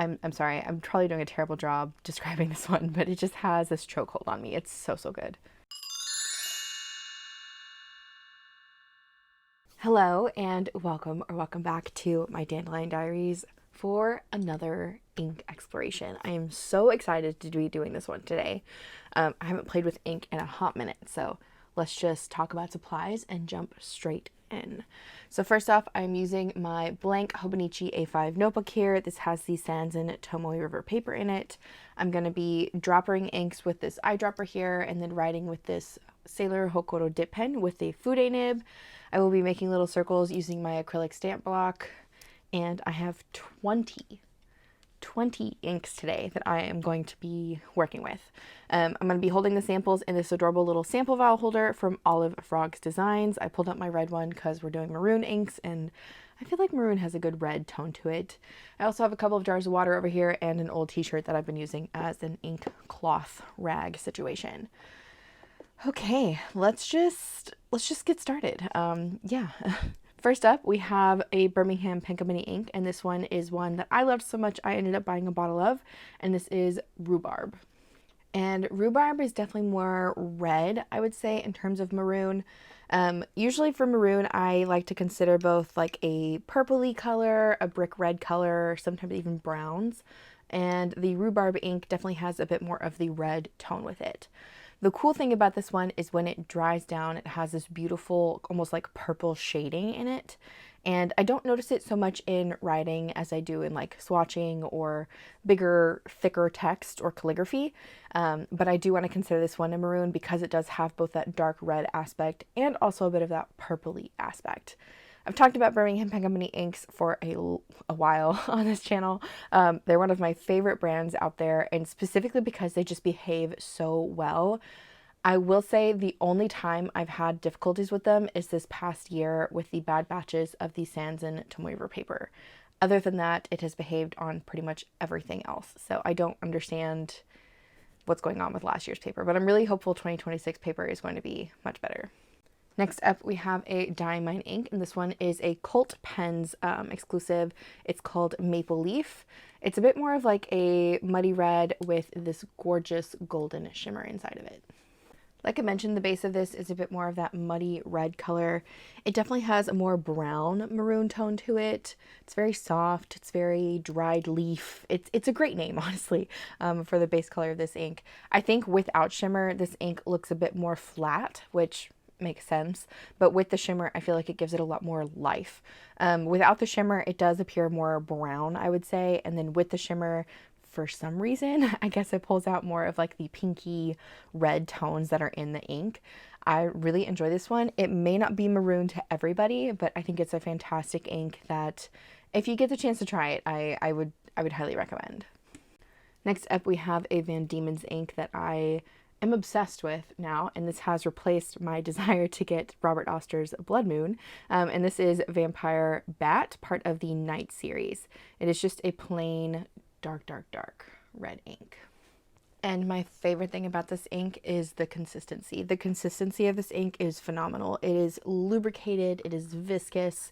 I'm sorry, I'm probably doing a terrible job describing this one, but it just has this chokehold on me. It's so, so good. Hello and welcome back to my Dandelion Diaries for another ink exploration. I am so excited to be doing this one today. I haven't played with ink in a hot minute, so let's just talk about supplies and jump straight in. So first off, I'm using my blank Hobonichi A5 notebook here. This has the Sanzen Tomoe River paper in it. I'm going to be droppering inks with this eyedropper here and then writing with this Sailor Hocoro Dip Pen with the Fude Nib. I will be making little circles using my acrylic stamp block, and I have 20 inks today that I am going to be working with. I'm going to be holding the samples in this adorable little sample vial holder from Olive Frog's Designs. I pulled out my red one because we're doing maroon inks, and I feel like maroon has a good red tone to it. I also have a couple of jars of water over here and an old t-shirt that I've been using as an ink cloth rag situation. Okay, let's just get started. Yeah. First up, we have a Birmingham Pen Co Mini ink, and this one is one that I loved so much I ended up buying a bottle of, and this is Rhubarb. And Rhubarb is definitely more red, I would say, in terms of maroon. Usually for maroon, I like to consider both like a purpley color, a brick red color, sometimes even browns. And the Rhubarb ink definitely has a bit more of the red tone with it. The cool thing about this one is when it dries down, it has this beautiful, almost like purple shading in it. And I don't notice it so much in writing as I do in like swatching or bigger, thicker text or calligraphy. But I do want to consider this one a maroon because it does have both that dark red aspect and also a bit of that purpley aspect. I've talked about Birmingham Pen Co Mini inks for a while on this channel. They're one of my favorite brands out there, and specifically because they just behave so well. I will say the only time I've had difficulties with them is this past year with the bad batches of the Sanzen Tomoe River paper. Other than that, it has behaved on pretty much everything else. So I don't understand what's going on with last year's paper, but I'm really hopeful 2026 paper is going to be much better. Next up, we have a Diamine ink, and this one is a Cult Pens exclusive. It's called Maple Leaf. It's a bit more of like a muddy red with this gorgeous golden shimmer inside of it. Like I mentioned, the base of this is a bit more of that muddy red color. It definitely has a more brown maroon tone to it. It's very soft. It's very dried leaf. It's a great name, honestly, for the base color of this ink. I think without shimmer, this ink looks a bit more flat, which makes sense, but with the shimmer I feel like it gives it a lot more life. Without the shimmer it does appear more brown, I would say, and then with the shimmer, for some reason, I guess it pulls out more of like the pinky red tones that are in the ink. I really enjoy this one. It may not be maroon to everybody, but I think it's a fantastic ink that if you get the chance to try it, I would highly recommend. Next up, we have a Van Diemen's ink that I am obsessed with now, and this has replaced my desire to get Robert Oster's Blood Moon, and this is Vampire Bat, part of the Night series. It is just a plain dark red ink. And my favorite thing about this ink is the consistency. The consistency of this ink is phenomenal. It is lubricated, it is viscous,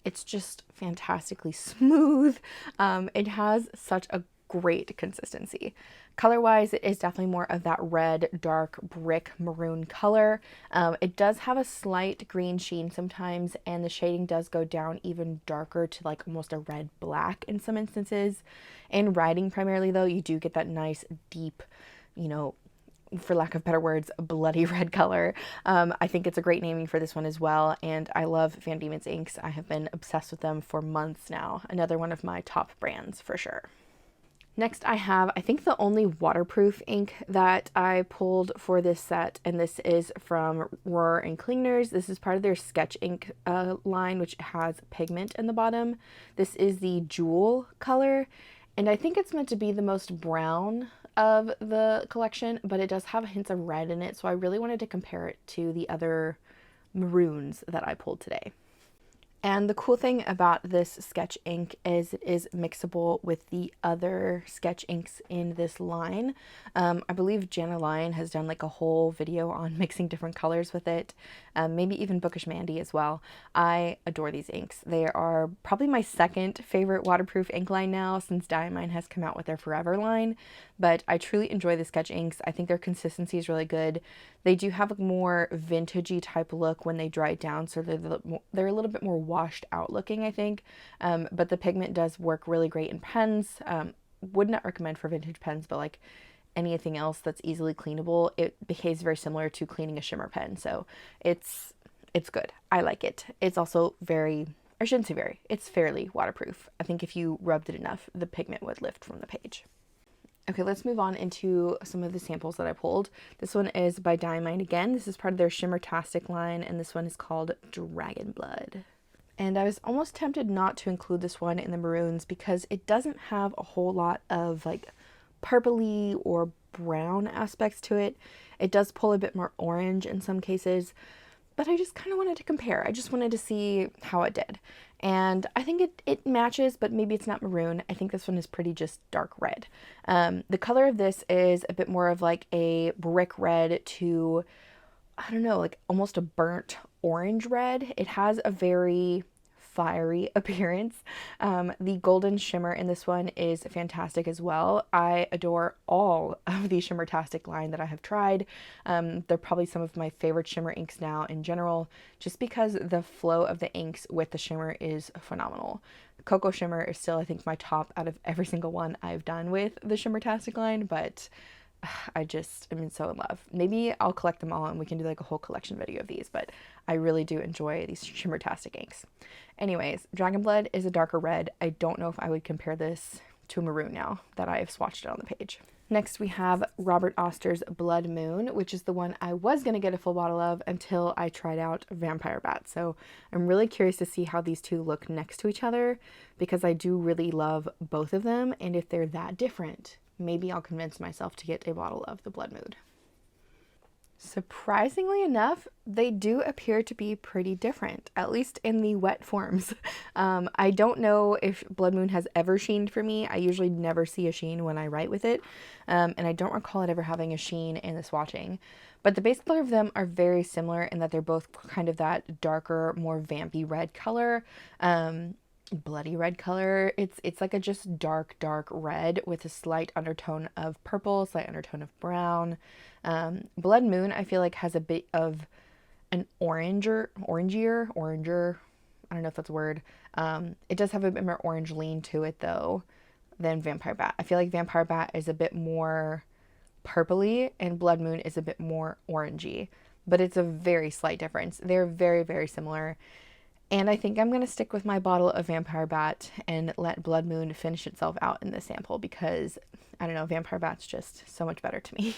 it's just fantastically smooth. It has such a great consistency. Color-wise, it is definitely more of that red, dark brick maroon color. It does have a slight green sheen sometimes, and the shading does go down even darker to like almost a red black in some instances. In writing primarily though, you do get that nice deep, you know, for lack of better words, bloody red color. I think it's a great naming for this one as well, and I love Van Diemen's inks. I have been obsessed with them for months now. Another one of my top brands for sure. Next I have, I think, the only waterproof ink that I pulled for this set, and this is from Rohrer and Klingner's. This is part of their SketchINK line, which has pigment in the bottom. This is the Jule color, and I think it's meant to be the most brown of the collection, but it does have hints of red in it, so I really wanted to compare it to the other maroons that I pulled today. And the cool thing about this sketch ink is it is mixable with the other sketch inks in this line. I believe Jana Line has done like a whole video on mixing different colors with it, maybe even Bookish Mandy as well. I adore these inks. They are probably my second favorite waterproof ink line now since Diamine has come out with their Forever line, but I truly enjoy the sketch inks. I think their consistency is really good. They do have a more vintagey type look when they dry down, so they're a little bit more washed out looking, I think, but the pigment does work really great in pens. Would not recommend for vintage pens, but like anything else that's easily cleanable, it behaves very similar to cleaning a shimmer pen, so it's good. I like it. It's also very, I shouldn't say very, it's fairly waterproof. I think if you rubbed it enough, the pigment would lift from the page. Okay, let's move on into some of the samples that I pulled. This one is by Diamine again. This is part of their Shimmertastic line, and this one is called Dragon Blood. And I was almost tempted not to include this one in the maroons because it doesn't have a whole lot of like purpley or brown aspects to it. It does pull a bit more orange in some cases, but I just kind of wanted to compare. I just wanted to see how it did. And I think it matches, but maybe it's not maroon. I think this one is pretty just dark red. The color of this is a bit more of like a brick red to, I don't know, like almost a burnt orange red. It has a very fiery appearance. The golden shimmer in this one is fantastic as well. I adore all of the Shimmertastic line that I have tried. They're probably some of my favorite shimmer inks now in general, just because the flow of the inks with the shimmer is phenomenal. Cocoa Shimmer is still, I think, my top out of every single one I've done with the Shimmertastic line, but I just am so in love. Maybe I'll collect them all and we can do like a whole collection video of these, but I really do enjoy these Shimmertastic inks. Anyways, Dragon Blood is a darker red. I don't know if I would compare this to a maroon now that I have swatched it on the page. Next we have Robert Oster's Blood Moon, which is the one I was going to get a full bottle of until I tried out Vampire Bat. So I'm really curious to see how these two look next to each other because I do really love both of them, and if they're that different, maybe I'll convince myself to get a bottle of the Blood Moon. Surprisingly enough, they do appear to be pretty different, at least in the wet forms. I don't know if Blood Moon has ever sheened for me. I usually never see a sheen when I write with it, and I don't recall it ever having a sheen in the swatching. But the base color of them are very similar in that they're both kind of that darker, more vampy red color. Bloody red color. It's like a just dark red with a slight undertone of purple, slight undertone of brown. Blood Moon I feel like has a bit of an oranger, I don't know if that's a word. It does have a bit more orange lean to it though than Vampire Bat. I feel like Vampire Bat is a bit more purpley and Blood Moon is a bit more orangey, but it's a very slight difference. They're very similar. And I think I'm going to stick with my bottle of Vampire Bat and let Blood Moon finish itself out in this sample because, I don't know, Vampire Bat's just so much better to me.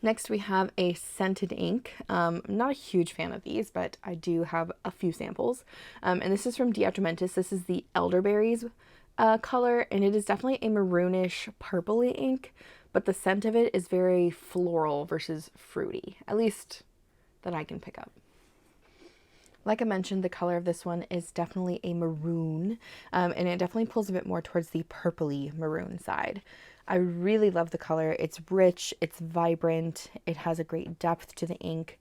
Next we have a scented ink. I'm not a huge fan of these, but I do have a few samples. And this is from DeAtramentis. This is the Elderberries color, and it is definitely a maroonish purpley ink, but the scent of it is very floral versus fruity, at least that I can pick up. Like I mentioned, the color of this one is definitely a maroon, and it definitely pulls a bit more towards the purpley maroon side. I really love the color. It's rich, it's vibrant, it has a great depth to the ink,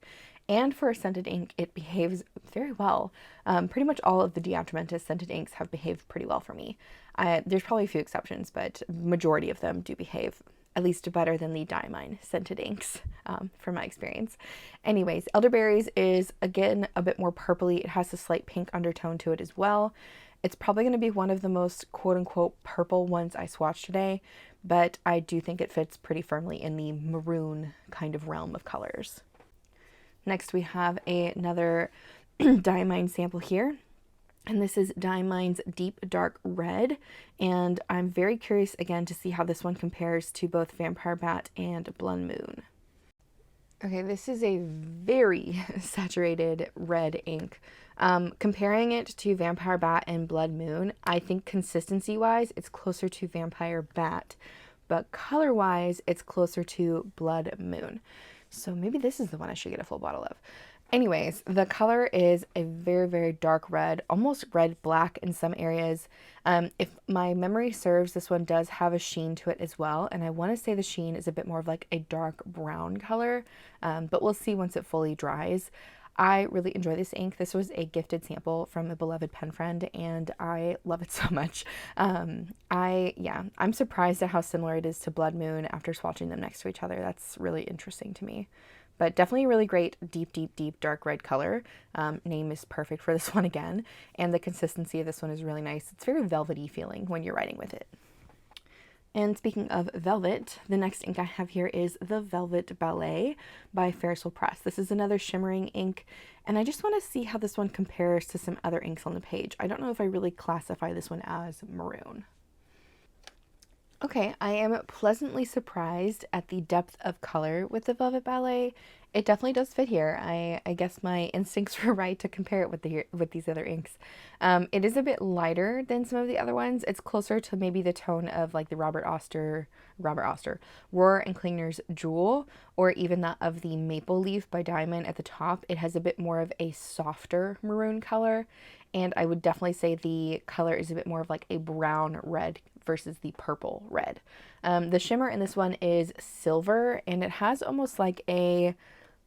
and for a scented ink, it behaves very well. Pretty much all of the DeAtramentis scented inks have behaved pretty well for me. There's probably a few exceptions, but majority of them do behave at least better than the Diamine scented inks, from my experience. Anyways, Elderberries is, again, a bit more purpley. It has a slight pink undertone to it as well. It's probably going to be one of the most quote-unquote purple ones I swatched today, but I do think it fits pretty firmly in the maroon kind of realm of colors. Next, we have another Diamine sample here. And this is Diamine's Deep Dark Red, and I'm very curious again to see how this one compares to both Vampire Bat and Blood Moon. Okay, this is a very saturated red ink. Comparing it to Vampire Bat and Blood Moon, I think consistency-wise it's closer to Vampire Bat, but color-wise it's closer to Blood Moon. So maybe this is the one I should get a full bottle of. Anyways, the color is a very, very dark red, almost red-black in some areas. If my memory serves, this one does have a sheen to it as well, and I want to say the sheen is a bit more of like a dark brown color, but we'll see once it fully dries. I really enjoy this ink. This was a gifted sample from a beloved pen friend, and I love it so much. I'm surprised at how similar it is to Blood Moon after swatching them next to each other. That's really interesting to me. But definitely a really great deep, deep, deep dark red color. Name is perfect for this one again. And the consistency of this one is really nice. It's very velvety feeling when you're writing with it. And speaking of velvet, the next ink I have here is the Velvet Ballet by Ferris Press. This is another shimmering ink, and I just want to see how this one compares to some other inks on the page. I don't know if I really classify this one as maroon. Okay, I am pleasantly surprised at the depth of color with the Velvet Ballet. It definitely does fit here. I guess my instincts were right to compare it with these other inks. It is a bit lighter than some of the other ones. It's closer to maybe the tone of like the Robert Oster, Rohrer and Klingner's Jule, or even that of the Maple Leaf by Diamine at the top. It has a bit more of a softer maroon color, and I would definitely say the color is a bit more of like a brown red versus the purple red. The shimmer in this one is silver, and it has almost like a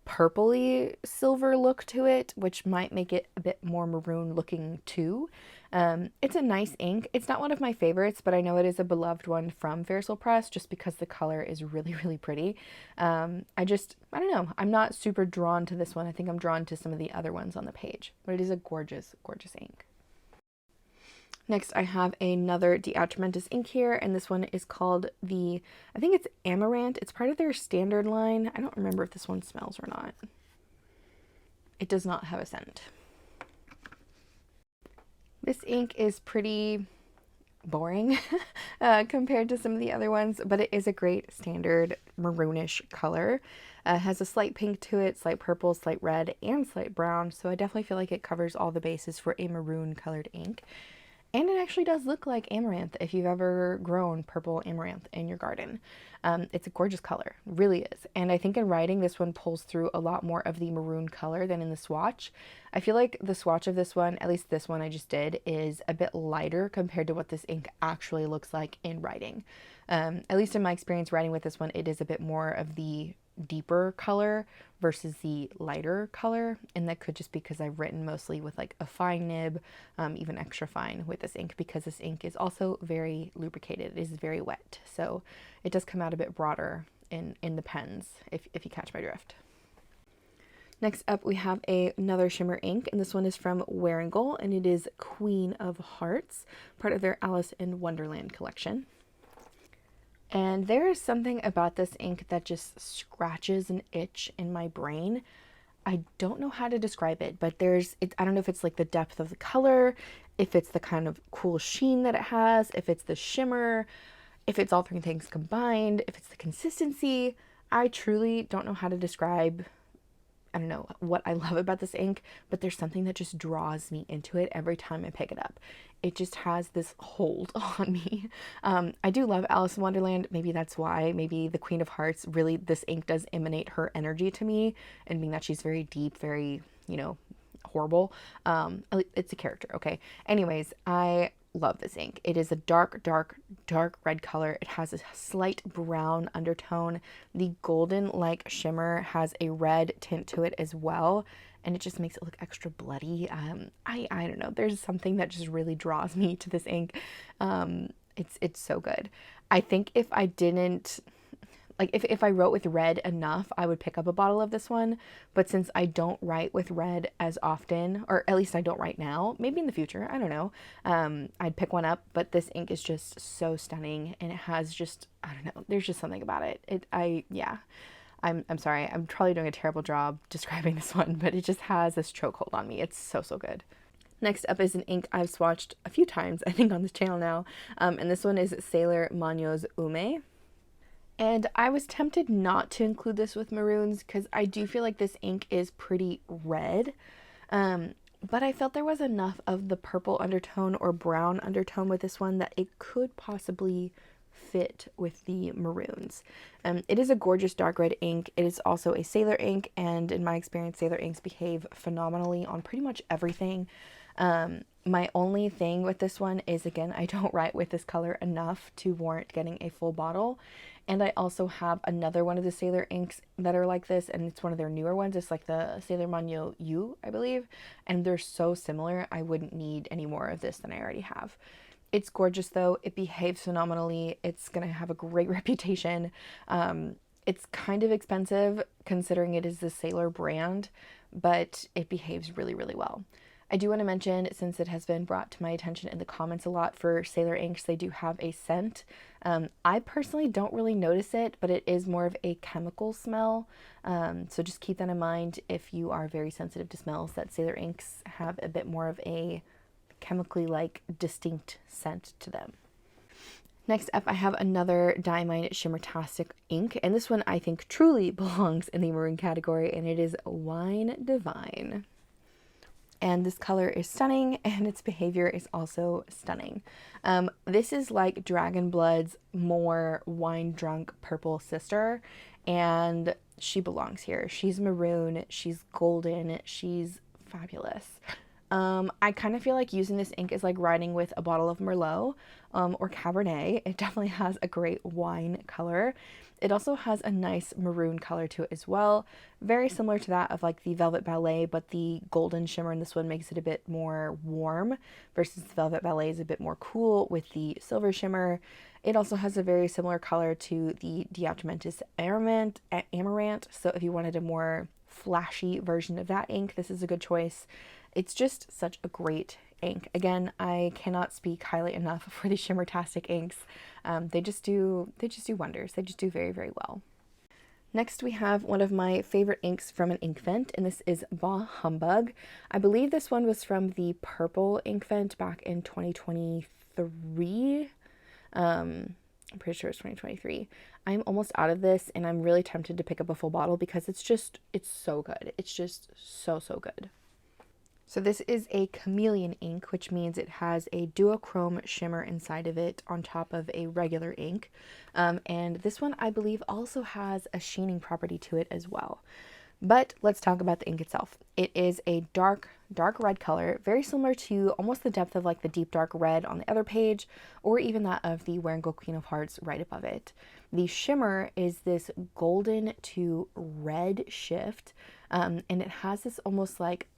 purpley silver look to it, which might make it a bit more maroon looking too. It's a nice ink. It's not one of my favorites, but I know it is a beloved one from Ferris Press just because the color is really, really pretty. I don't know. I'm not super drawn to this one. I think I'm drawn to some of the other ones on the page, but it is a gorgeous, gorgeous ink. Next, I have another DeAtramentis ink here, and this one is called I think it's Amarant. It's part of their standard line. I don't remember if this one smells or not. It does not have a scent. This ink is pretty boring compared to some of the other ones, but it is a great standard maroonish color. It has a slight pink to it, slight purple, slight red, and slight brown, so I definitely feel like it covers all the bases for a maroon colored ink. And it actually does look like amaranth if you've ever grown purple amaranth in your garden. It's a gorgeous color, really is. And I think in writing, this one pulls through a lot more of the maroon color than in the swatch. I feel like the swatch of this one, at least this one I just did, is a bit lighter compared to what this ink actually looks like in writing. At least in my experience writing with this one, it is a bit more of the deeper color versus the lighter color, and that could just because I've written mostly with like a fine nib, even extra fine with this ink, because this ink is also very lubricated. It is very wet, so it does come out a bit broader in the pens, if you catch my drift. Next up, we have another shimmer ink, and this one is from Wearingeul, and it is Queen of Hearts, part of their Alice in Wonderland collection. And there is something about this ink that just scratches an itch in my brain. I don't know how to describe it, but I don't know if it's like the depth of the color, if it's the kind of cool sheen that it has, if it's the shimmer, if it's all three things combined, if it's the consistency. I truly don't know how to describe, I don't know what I love about this ink, but there's something that just draws me into it every time I pick it up. It just has this hold on me. I do love Alice in Wonderland. Maybe that's why. Maybe the Queen of Hearts, really, this ink does emanate her energy to me, and being that she's very deep, very, horrible. It's a character, okay? Anyways, I love this ink. It is a dark, dark, dark red color. It has a slight brown undertone. The golden-like shimmer has a red tint to it as well, and it just makes it look extra bloody. I don't know. There's something that just really draws me to this ink. It's so good. I think if I didn't, like if I wrote with red enough, I would pick up a bottle of this one. But since I don't write with red as often, or at least I don't right now, maybe in the future, I don't know, I'd pick one up. But this ink is just so stunning, and it has just, I don't know, there's just something about it. I'm sorry, I'm probably doing a terrible job describing this one, but it just has this chokehold on me. It's so, so good. Next up is an ink I've swatched a few times, I think, on this channel now, and this one is Sailor Manyo Ume. And I was tempted not to include this with maroons because I do feel like this ink is pretty red, but I felt there was enough of the purple undertone or brown undertone with this one that it could possibly fit with the maroons. It is a gorgeous dark red ink. It is also a Sailor ink, and in my experience, Sailor inks behave phenomenally on pretty much everything. My only thing with this one is, again, I don't write with this color enough to warrant getting a full bottle. And I also have another one of the Sailor inks that are like this, and it's one of their newer ones. It's like the Sailor Manyo Ume, I believe. And they're so similar, I wouldn't need any more of this than I already have. It's gorgeous though. It behaves phenomenally. It's going to have a great reputation. It's kind of expensive considering it is the Sailor brand, but it behaves really, really well. I do want to mention, since it has been brought to my attention in the comments a lot, for Sailor inks, they do have a scent. I personally don't really notice it, but it is more of a chemical smell. So just keep that in mind if you are very sensitive to smells, that Sailor inks have a bit more of a chemically distinct scent to them. Next up, I have another Diamine Shimmertastic ink, and this one I think truly belongs in the maroon category, and it is Wine Divine. And this color is stunning, and its behavior is also stunning. This is like Dragon Blood's more wine-drunk purple sister, and she belongs here. She's maroon, she's golden, she's fabulous. I kind of feel like using this ink is like riding with a bottle of Merlot or Cabernet. It definitely has a great wine color. It also has a nice maroon color to it as well. Very similar to that of like the Velvet Ballet, but the golden shimmer in this one makes it a bit more warm versus the Velvet Ballet is a bit more cool with the silver shimmer. It also has a very similar color to the DeAtramentis Amarant. So if you wanted a more flashy version of that ink, this is a good choice. It's just such a great ink. Again, I cannot speak highly enough for the Shimmertastic inks. They just do wonders. They just do very, very well. Next, we have one of my favorite inks from an ink vent, and this is Bah Humbug. I believe this one was from the purple ink vent back in 2023. I'm pretty sure it's 2023. I'm almost out of this, and I'm really tempted to pick up a full bottle because it's so good. It's just so, so good. So this is a chameleon ink, which means it has a duochrome shimmer inside of it on top of a regular ink. And this one, I believe, also has a sheening property to it as well. But let's talk about the ink itself. It is a dark red color, very similar to almost the depth of like the deep dark red on the other page, or even that of the Wearingeul Queen of Hearts right above it. The shimmer is this golden to red shift, and it has this almost like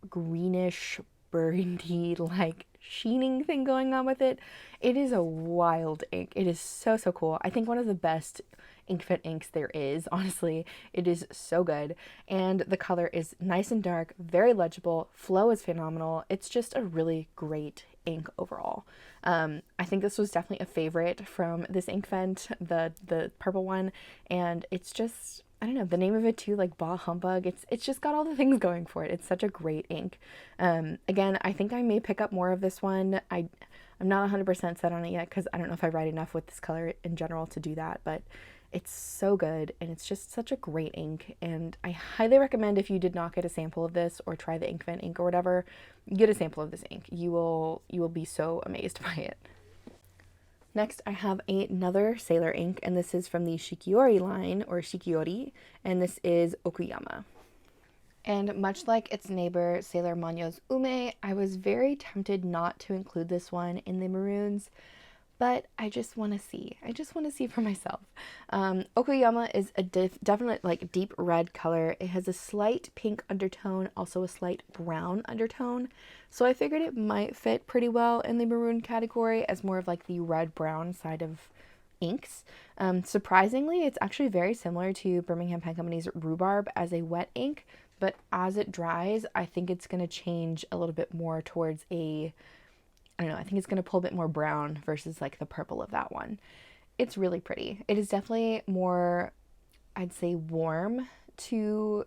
greenish burgundy like sheening thing going on with it. It is a wild ink. It is so, so cool. I think one of the best ink fit inks there is, honestly. It is so good, and the color is nice and dark, very legible, flow is phenomenal. It's just a really great ink overall. I think this was definitely a favorite from this ink vent, the purple one, and it's just, I don't know, the name of it too, like Bah Humbug, it's just got all the things going for it. It's such a great ink. Again, I think I may pick up more of this one. I'm not 100% set on it yet because I don't know if I write enough with this color in general to do that, but it's so good, and it's just such a great ink, and I highly recommend, if you did not get a sample of this or try the ink vent ink or whatever, get a sample of this ink. You will be so amazed by it. Next, I have another Sailor ink, and this is from the Shikiori line, or Shikiori, and this is Okuyama. And much like its neighbor, Sailor Manyo Ume, I was very tempted not to include this one in the maroons, but I just want to see. I just want to see for myself. Okuyama is a definite like deep red color. It has a slight pink undertone, also a slight brown undertone. So I figured it might fit pretty well in the maroon category as more of like the red-brown side of inks. Surprisingly, it's actually very similar to Birmingham Pen Company's Rhubarb as a wet ink, but as it dries, I think it's going to change a little bit more towards a, I don't know, I think it's going to pull a bit more brown versus like the purple of that one. It's really pretty. It is definitely more, I'd say, warm to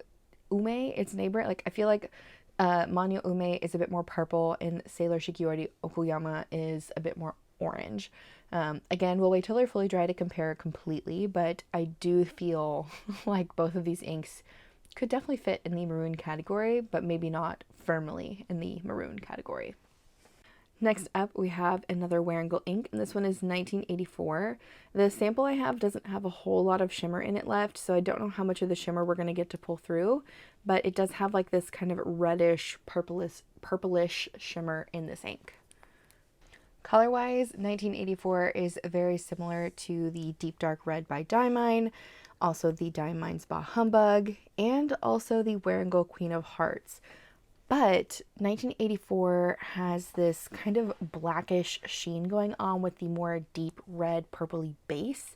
Ume, its neighbor. Like, I feel like Manyo Ume is a bit more purple, and Sailor Shikiori Okuyama is a bit more orange. Again, we'll wait till they're fully dry to compare completely, but I do feel like both of these inks could definitely fit in the maroon category, but maybe not firmly in the maroon category. Next up, we have another Wearingeul ink, and this one is 1984. The sample I have doesn't have a whole lot of shimmer in it left, so I don't know how much of the shimmer we're going to get to pull through, but it does have like this kind of reddish, purplish shimmer in this ink. Color-wise, 1984 is very similar to the Deep Dark Red by Diamine, also the Diamine Bah Humbug, and also the Wearingeul Queen of Hearts. But 1984 has this kind of blackish sheen going on with the more deep red purpley base,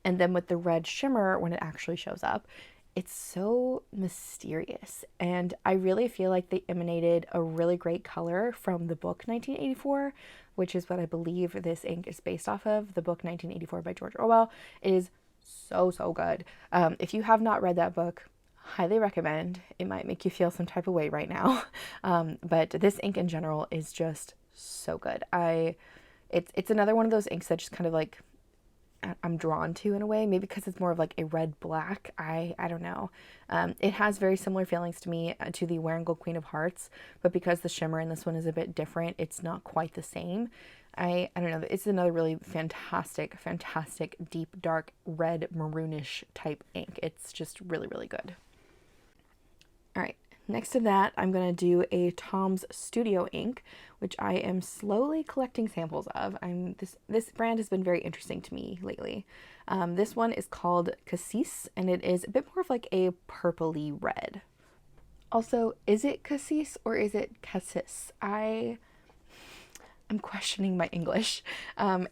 and then with the red shimmer when it actually shows up. It's so mysterious, and I really feel like they emanated a really great color from the book 1984, which is what I believe this ink is based off of. The book 1984 by George Orwell is so good. If you have not read that book, highly recommend. It might make you feel some type of way right now, but this ink in general is just so good. It's another one of those inks that just kind of like I'm drawn to in a way, maybe because it's more of like a red black. I don't know. It has very similar feelings to me to the Wearingeul Queen of Hearts, but because the shimmer in this one is a bit different, it's not quite the same. I don't know. It's another really fantastic deep dark red maroonish type ink. It's just really good. All right. Next to that, I'm going to do a Tom's Studio ink, which I am slowly collecting samples of. This brand has been very interesting to me lately. This one is called Cassis, and it is a bit more of like a purpley red. Also, is it Cassis or is it Cassis? I'm questioning my English.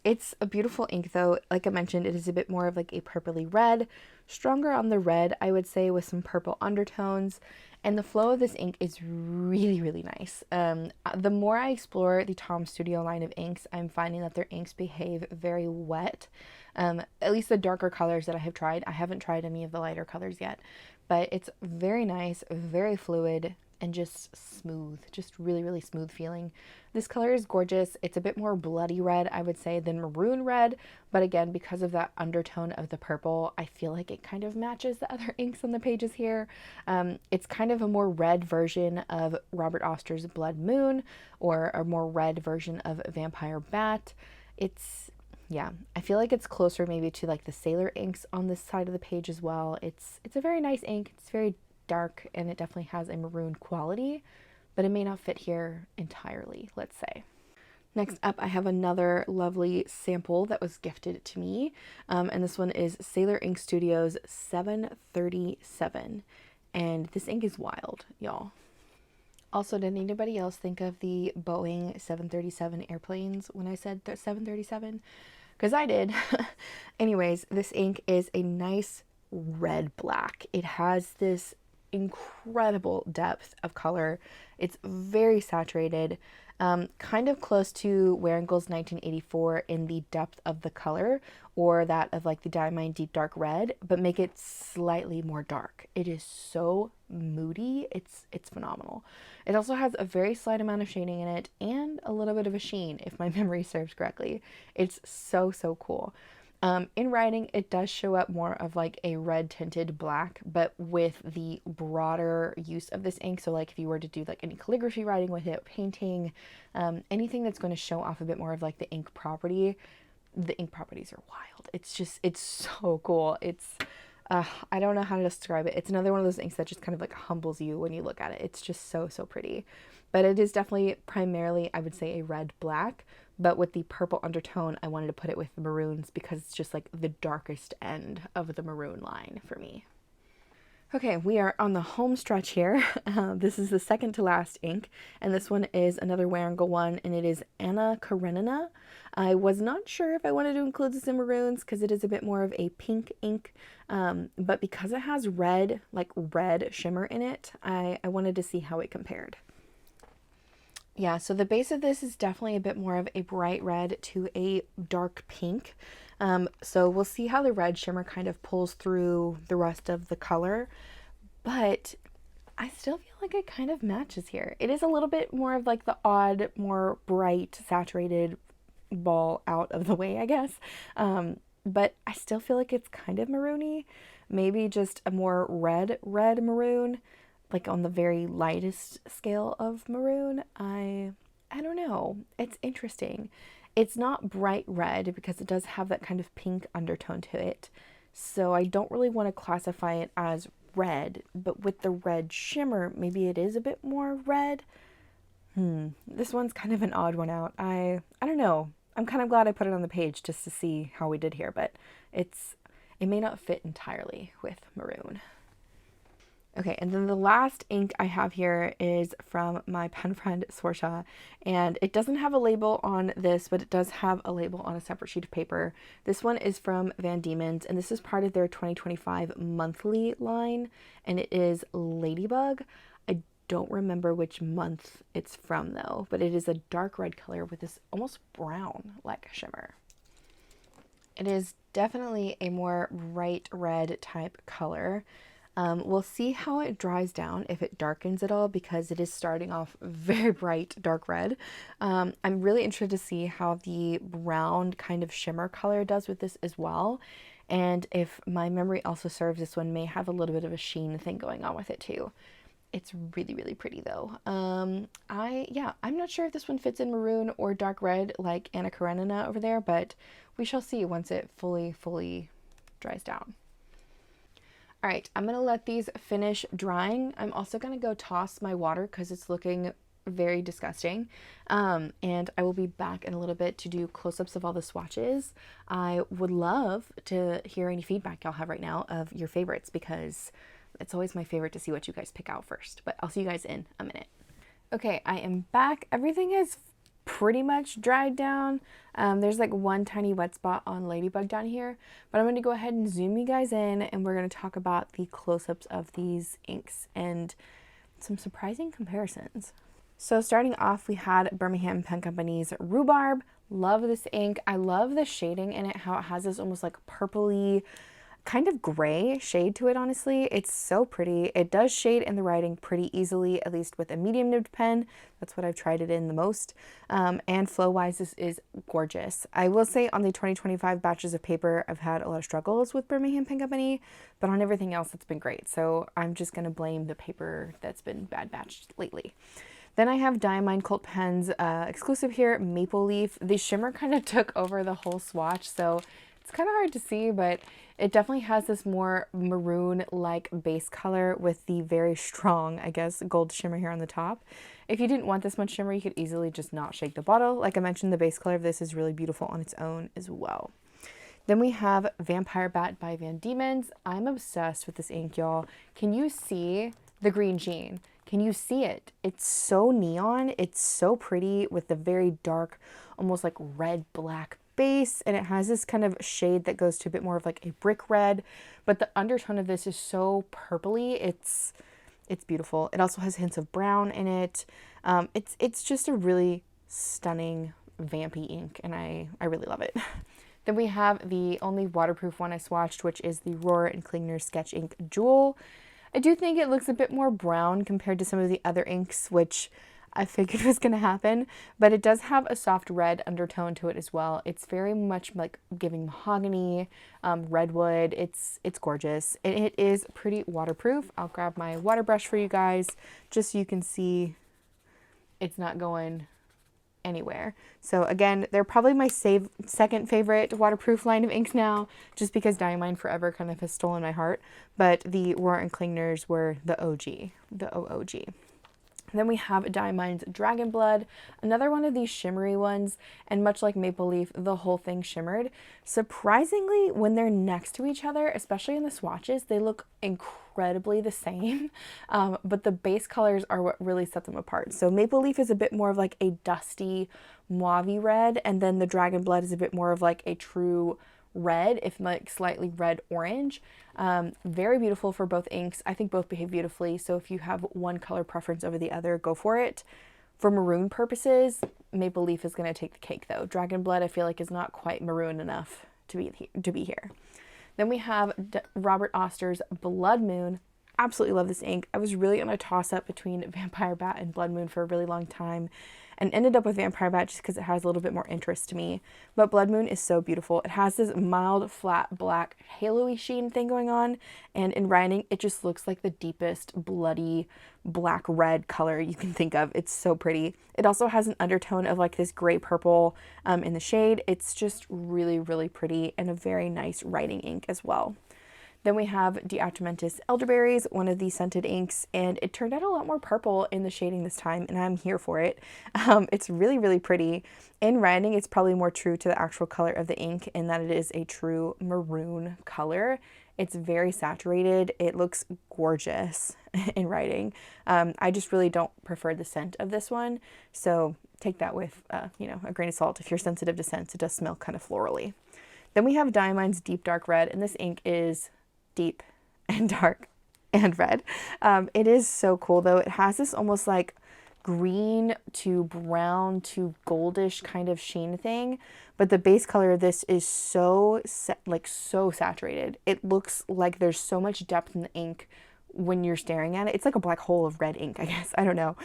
It's a beautiful ink though. Like I mentioned, it is a bit more of like a purpley red, stronger on the red, I would say, with some purple undertones. And the flow of this ink is really nice. The more I explore the Tom Studio line of inks, I'm finding that their inks behave very wet. At least the darker colors that I have tried. I haven't tried any of the lighter colors yet, but it's very nice, very fluid, and just smooth, just really smooth feeling. This color is gorgeous. It's a bit more bloody red, I would say, than maroon red, but again, because of that undertone of the purple, I feel like it kind of matches the other inks on the pages here. It's kind of a more red version of Robert Oster's Blood Moon, or a more red version of Vampire Bat. Yeah, I feel like it's closer maybe to like the Sailor inks on this side of the page as well. It's a very nice ink. It's very dark, and it definitely has a maroon quality, but it may not fit here entirely, let's say. Next up, I have another lovely sample that was gifted to me, and this one is Sailor Ink Studios 737, and this ink is wild, y'all. Also, did anybody else think of the Boeing 737 airplanes when I said 737? Because I did. Anyways, this ink is a nice red black. It has this incredible depth of color. It's very saturated, kind of close to Wearingeul's 1984 in the depth of the color, or that of like the Diamine Deep Dark Red, but make it slightly more dark. It is so moody. It's phenomenal. It also has a very slight amount of shading in it and a little bit of a sheen, if my memory serves correctly. It's so cool. In writing, it does show up more of like a red tinted black, but with the broader use of this ink. So like if you were to do like any calligraphy writing with it, painting, anything that's going to show off a bit more of like the ink property, the ink properties are wild. It's so cool. I don't know how to describe it. It's another one of those inks that just kind of like humbles you when you look at it. It's just so pretty. But it is definitely primarily, I would say, a red black, but with the purple undertone, I wanted to put it with the maroons because it's just like the darkest end of the maroon line for me. Okay, we are on the home stretch here. This is the second to last ink, and this one is another Wearingeul one, and it is Anna Karenina. I was not sure if I wanted to include this in maroons because it is a bit more of a pink ink, but because it has red shimmer in it, I wanted to see how it compared. Yeah, so the base of this is definitely a bit more of a bright red to a dark pink. So we'll see how the red shimmer kind of pulls through the rest of the color, but I still feel like it kind of matches here. It is a little bit more of like the odd, more bright, saturated ball out of the way, I guess. But I still feel like it's kind of maroony, maybe just a more red maroon, like on the very lightest scale of maroon. I I don't know. It's interesting. It's not bright red because it does have that kind of pink undertone to it. So I don't really want to classify it as red, but with the red shimmer, maybe it is a bit more red. This one's kind of an odd one out. I don't know. I'm kind of glad I put it on the page just to see how we did here, but it may not fit entirely with Maroon. Okay, and then the last ink I have here is from my pen friend Sorsha, and it doesn't have a label on this, but it does have a label on a separate sheet of paper. This one is from Van Diemen's, and this is part of their 2025 monthly line, and it is Ladybug. I don't remember which month it's from though, but it is a dark red color with this almost brown-like shimmer. It is definitely a more bright red type color. We'll see how it dries down, if it darkens at all, because it is starting off very bright dark red. I'm really interested to see how the brown kind of shimmer color does with this as well. And if my memory also serves, this one may have a little bit of a sheen thing going on with it too. It's really, really pretty though. I'm not sure if this one fits in maroon or dark red like Anna Karenina over there, but we shall see once it fully dries down. All right, I'm gonna let these finish drying. I'm also gonna go toss my water because it's looking very disgusting. And I will be back in a little bit to do close-ups of all the swatches. I would love to hear any feedback y'all have right now of your favorites, because it's always my favorite to see what you guys pick out first. But I'll see you guys in a minute. Okay, I am back. Everything is pretty much dried down. There's like one tiny wet spot on Ladybug down here, but I'm going to go ahead and zoom you guys in, and we're going to talk about the close-ups of these inks and some surprising comparisons. So starting off, we had Birmingham Pen Company's Rhubarb. Love this ink. I love the shading in it, how it has this almost like purpley kind of gray shade to it. Honestly, it's so pretty. It does shade in the writing pretty easily, at least with a medium nibbed pen. That's what I've tried it in the most. And flow wise, this is gorgeous. I will say on the 2025 batches of paper, I've had a lot of struggles with Birmingham Pen Company, but on everything else, it's been great. So I'm just going to blame the paper that's been bad batched lately. Then I have Diamine Cult Pen's exclusive here, Maple Leaf. The shimmer kind of took over the whole swatch, so it's kind of hard to see, but it definitely has this more maroon-like base color with the very strong, I guess, gold shimmer here on the top. If you didn't want this much shimmer, you could easily just not shake the bottle. Like I mentioned, the base color of this is really beautiful on its own as well. Then we have Vampire Bat by Van Diemen's. I'm obsessed with this ink, y'all. Can you see the green sheen? Can you see it? It's so neon. It's so pretty with the very dark, almost like red-black base, and it has this kind of shade that goes to a bit more of like a brick red, but the undertone of this is so purpley. It's beautiful. It also has hints of brown in it. It's just a really stunning vampy ink, and I really love it. Then we have the only waterproof one I swatched, which is the Rohrer and Klingner SketchINK Jule. I do think it looks a bit more brown compared to some of the other inks, which I figured was going to happen, but it does have a soft red undertone to it as well. It's very much like giving mahogany, redwood. It's gorgeous. It is pretty waterproof. I'll grab my water brush for you guys just so you can see it's not going anywhere. So again, they're probably my second favorite waterproof line of inks now, just because Diamine forever kind of has stolen my heart, but the Rohrer and Klingner's were the OG, the OOG. Then we have Diamine's Dragon Blood, another one of these shimmery ones, and much like Maple Leaf, the whole thing shimmered. Surprisingly, when they're next to each other, especially in the swatches, they look incredibly the same, but the base colors are what really set them apart. So Maple Leaf is a bit more of like a dusty mauve red, and then the Dragon Blood is a bit more of like a true red, if like slightly red orange. Very beautiful for both inks. I think both behave beautifully, so if you have one color preference over the other, go for it. For maroon purposes, Maple Leaf is going to take the cake though. Dragon Blood I feel like is not quite maroon enough to be here. Then we have Robert Oster's Blood Moon. Absolutely love this ink. I was really on a toss-up between Vampire Bat and Blood Moon for a really long time, and ended up with Vampire Bat just because it has a little bit more interest to me. But Blood Moon is so beautiful. It has this mild, flat, black, halo-y sheen thing going on, and in writing, it just looks like the deepest, bloody, black-red color you can think of. It's so pretty. It also has an undertone of like this gray-purple in the shade. It's just really, really pretty and a very nice writing ink as well. Then we have DeAtramentis Elderberries, one of the scented inks, and it turned out a lot more purple in the shading this time, and I'm here for it. It's really, really pretty. In writing, it's probably more true to the actual color of the ink in that it is a true maroon color. It's very saturated. It looks gorgeous in writing. I just really don't prefer the scent of this one, so take that with, you know, a grain of salt. If you're sensitive to scents, it does smell kind of florally. Then we have Diamine's Deep Dark Red, and this ink is deep and dark and red. It is so cool though. It has this almost like green to brown to goldish kind of sheen thing, but the base color of this is so saturated. It looks like there's so much depth in the ink when you're staring at it. It's like a black hole of red ink, I guess. I don't know.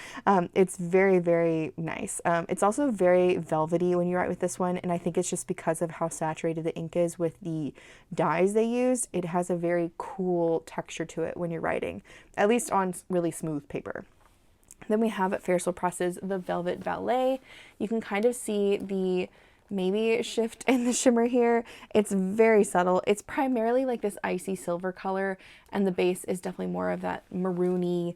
It's very, very nice. It's also very velvety when you write with this one, and I think it's just because of how saturated the ink is with the dyes they used. It has a very cool texture to it when you're writing, at least on really smooth paper. Then we have at Ferris Press's the Velvet Ballet. You can kind of see the maybe shift in the shimmer here. It's very subtle. It's primarily like this icy silver color, and the base is definitely more of that maroony,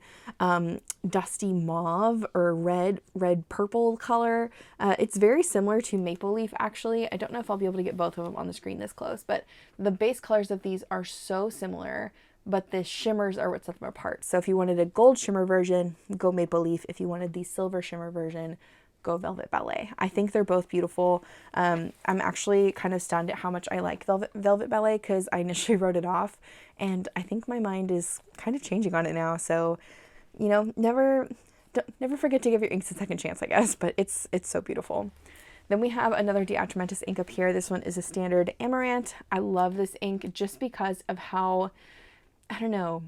dusty mauve or red purple color. It's very similar to Maple Leaf actually. I don't know if I'll be able to get both of them on the screen this close, but the base colors of these are so similar, but the shimmers are what set them apart. So if you wanted a gold shimmer version, go Maple Leaf. If you wanted the silver shimmer version, go Velvet Ballet. I think they're both beautiful. I'm actually kind of stunned at how much I like Velvet Ballet because I initially wrote it off, and I think my mind is kind of changing on it now. So, you know, never forget to give your inks a second chance, I guess, but it's so beautiful. Then we have another DeAtramentis ink up here. This one is a standard Amarant. I love this ink just because of how, I don't know,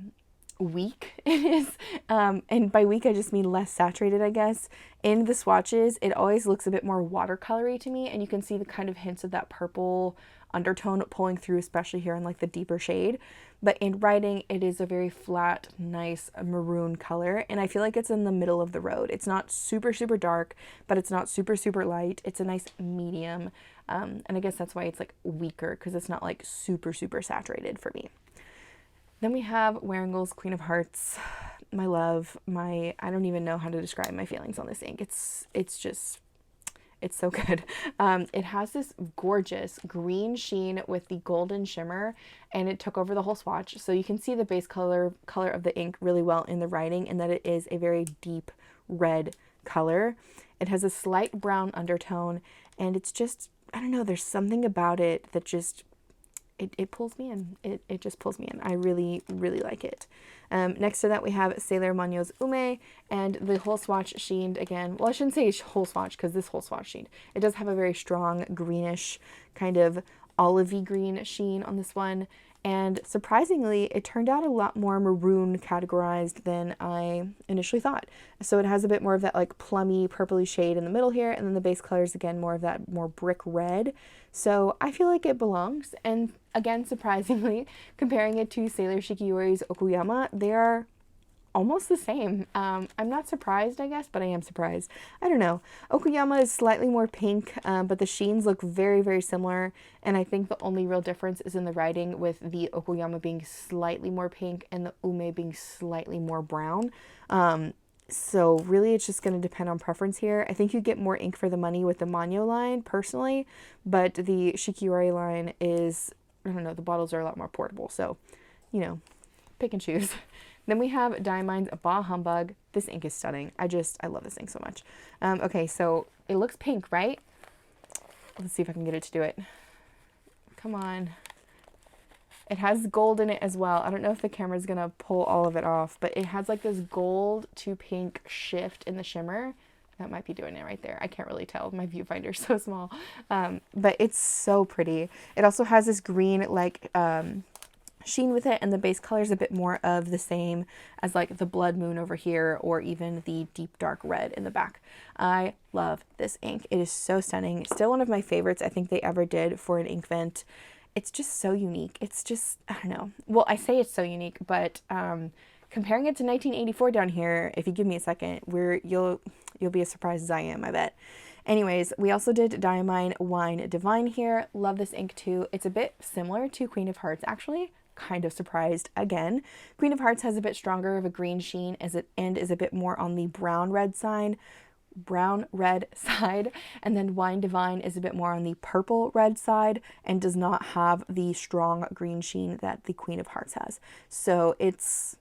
weak it is, and by weak I just mean less saturated, I guess. In the swatches it always looks a bit more watercolory to me, and you can see the kind of hints of that purple undertone pulling through, especially here in like the deeper shade. But in writing it is a very flat, nice maroon color, and I feel like it's in the middle of the road. It's not super dark, but it's not super light. It's a nice medium, and I guess that's why it's like weaker, because it's not like super saturated for me. Then we have Wearingeul's Queen of Hearts. My love, I don't even know how to describe my feelings on this ink. It's so good. It has this gorgeous green sheen with the golden shimmer, and it took over the whole swatch. So you can see the base color of the ink really well in the writing, and that it is a very deep red color. It has a slight brown undertone, and it's just, I don't know, there's something about it that just, it pulls me in. It just pulls me in. I really like it. Next to that we have Sailor Manyo Ume, and the whole swatch sheened again. Well, I shouldn't say whole swatch because this whole swatch sheened. It does have a very strong greenish, kind of olivey green sheen on this one. And surprisingly, it turned out a lot more maroon categorized than I initially thought. So it has a bit more of that like plummy, purpley shade in the middle here, and then the base color is again more of that more brick red. So I feel like it belongs. And again, surprisingly, comparing it to Sailor Shikiori's Okuyama, they are almost the same. I'm not surprised, I guess, but I am surprised. I don't know. Okuyama is slightly more pink, but the sheens look very similar, and I think the only real difference is in the writing, with the Okuyama being slightly more pink and the Ume being slightly more brown. So really it's just going to depend on preference here. I think you get more ink for the money with the Manyo line personally, but the Shikiori line is, I don't know, the bottles are a lot more portable, so, you know, pick and choose. Then we have Diamine Bah Humbug. This ink is stunning. I love this ink so much. Okay, so it looks pink, right? Let's see if I can get it to do it. Come on. It has gold in it as well. I don't know if the camera's gonna pull all of it off, but it has like this gold to pink shift in the shimmer. That might be doing it right there. I can't really tell. My viewfinder's so small. But it's so pretty. It also has this green like sheen with it, and the base color is a bit more of the same as like the Blood Moon over here, or even the deep dark red in the back. I love this ink. It is so stunning. Still one of my favorites I think they ever did for an ink vent. It's just so unique. It's just, I don't know. Well, I say it's so unique, but comparing it to 1984 down here, if you give me a second, you'll be as surprised as I am, I bet. Anyways, we also did Diamine Wine Divine here. Love this ink too. It's a bit similar to Queen of Hearts, actually. Kind of surprised again. Queen of Hearts has a bit stronger of a green sheen and is a bit more on the brown red side, and then Wine Divine is a bit more on the purple red side and does not have the strong green sheen that the Queen of Hearts has. So it's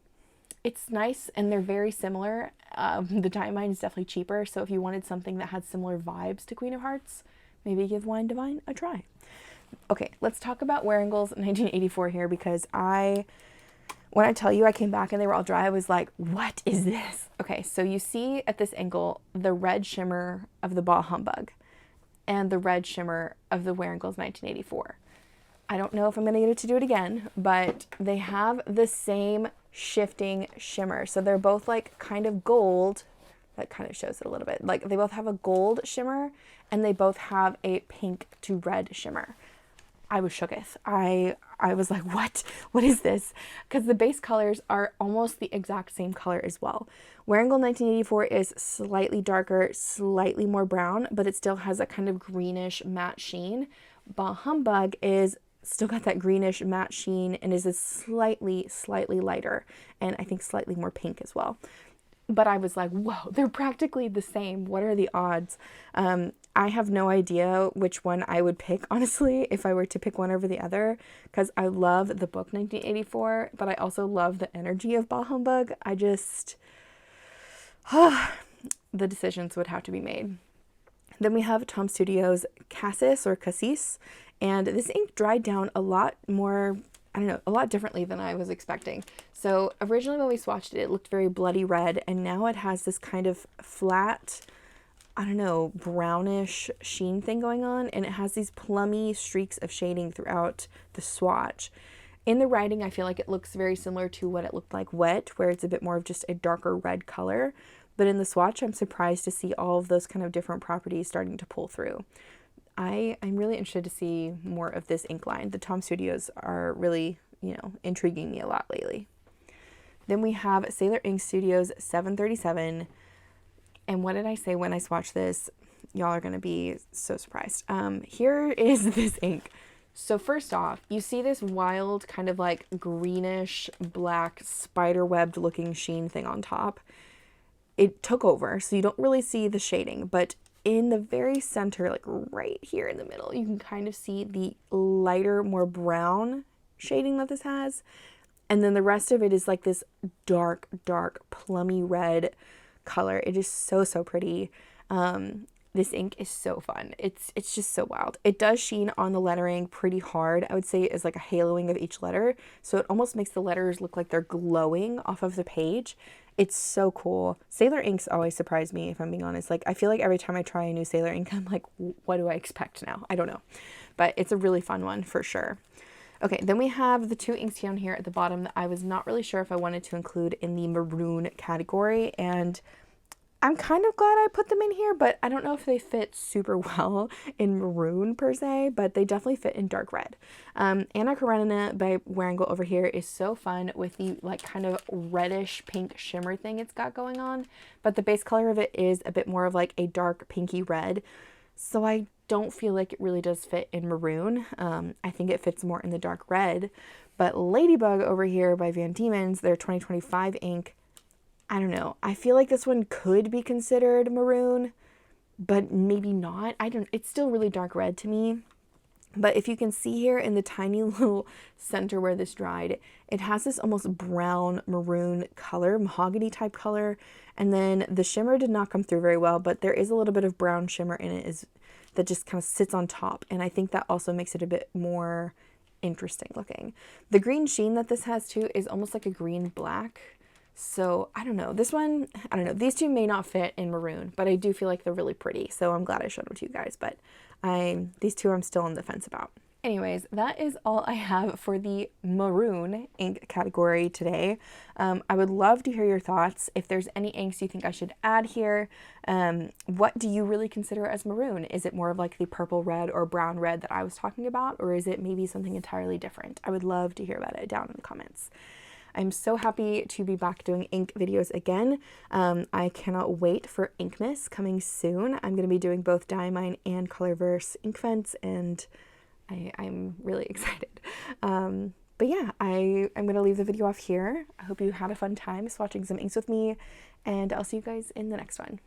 nice, and they're very similar. The Diamine is definitely cheaper, so if you wanted something that had similar vibes to Queen of Hearts, maybe give Wine Divine a try. Okay, let's talk about Wearingeul's 1984 here, because when I tell you I came back and they were all dry, I was like, what is this? Okay, so you see at this angle the red shimmer of the Bah Humbug and the red shimmer of the Wearingeul's 1984. I don't know if I'm going to get it to do it again, but they have the same shifting shimmer. So they're both like kind of gold. That kind of shows it a little bit. Like they both have a gold shimmer and they both have a pink to red shimmer. I was shooketh. I was like, what is this? Because the base colors are almost the exact same color as well. Wearingeul 1984 is slightly darker, slightly more brown, but it still has a kind of greenish matte sheen. Bah Humbug is still got that greenish matte sheen and is a slightly lighter, and I think slightly more pink as well. But I was like, whoa, they're practically the same. What are the odds? I have no idea which one I would pick, honestly, if I were to pick one over the other, because I love the book 1984, but I also love the energy of Bah Humbug. The decisions would have to be made. Then we have Tom Studios Cassis or Cassis, and this ink dried down a lot more, I don't know, a lot differently than I was expecting. So originally when we swatched it, it looked very bloody red, and now it has this kind of flat, I don't know, brownish sheen thing going on, and it has these plummy streaks of shading throughout the swatch. In the writing, I feel like it looks very similar to what it looked like wet, where it's a bit more of just a darker red color. But in the swatch, I'm surprised to see all of those kind of different properties starting to pull through. I'm really interested to see more of this ink line. The Tom Studios are really, intriguing me a lot lately. Then we have Sailor Ink Studios 737. And what did I say when I swatched this? Y'all are going to be so surprised. Here is this ink. So first off, you see this wild kind of like greenish black spider-webbed looking sheen thing on top. It took over, so you don't really see the shading, but in the very center, like right here in the middle, you can kind of see the lighter, more brown shading that this has. And then the rest of it is like this dark, plummy red color. It is so pretty. This ink is so fun. It's just so wild. It does sheen on the lettering pretty hard. I would say it's like a haloing of each letter, so it almost makes the letters look like they're glowing off of the page. It's so cool. Sailor inks always surprise me, if I'm being honest. Like, I feel like every time I try a new Sailor ink, I'm like, what do I expect now? I don't know. But it's a really fun one for sure. Okay, then we have the two inks down here at the bottom that I was not really sure if I wanted to include in the maroon category, and I'm kind of glad I put them in here, but I don't know if they fit super well in maroon per se, but they definitely fit in dark red. Karenina by Wearingeul over here is so fun with the like kind of reddish pink shimmer thing it's got going on, but the base color of it is a bit more of like a dark pinky red, so I don't feel like it really does fit in maroon. I think it fits more in the dark red. But Ladybug over here by Van Diemen's, their 2025 ink, I don't know. I feel like this one could be considered maroon, but maybe not. It's still really dark red to me. But if you can see here in the tiny little center where this dried, it has this almost brown maroon color, mahogany type color. And then the shimmer did not come through very well, but there is a little bit of brown shimmer in it that just kind of sits on top. And I think that also makes it a bit more interesting looking. The green sheen that this has too is almost like a green black. So I don't know, this one, I don't know, these two may not fit in maroon, but I do feel like they're really pretty. So I'm glad I showed them to you guys, but these two I'm still on the fence about. Anyways, that is all I have for the Maroon ink category today. I would love to hear your thoughts. If there's any inks you think I should add here, what do you really consider as maroon? Is it more of like the purple red or brown red that I was talking about, or is it maybe something entirely different? I would love to hear about it down in the comments. I'm so happy to be back doing ink videos again. I cannot wait for Inkmas coming soon. I'm going to be doing both Diamine and Colorverse ink vents, and I'm really excited. But yeah, I'm going to leave the video off here. I hope you had a fun time swatching some inks with me, and I'll see you guys in the next one.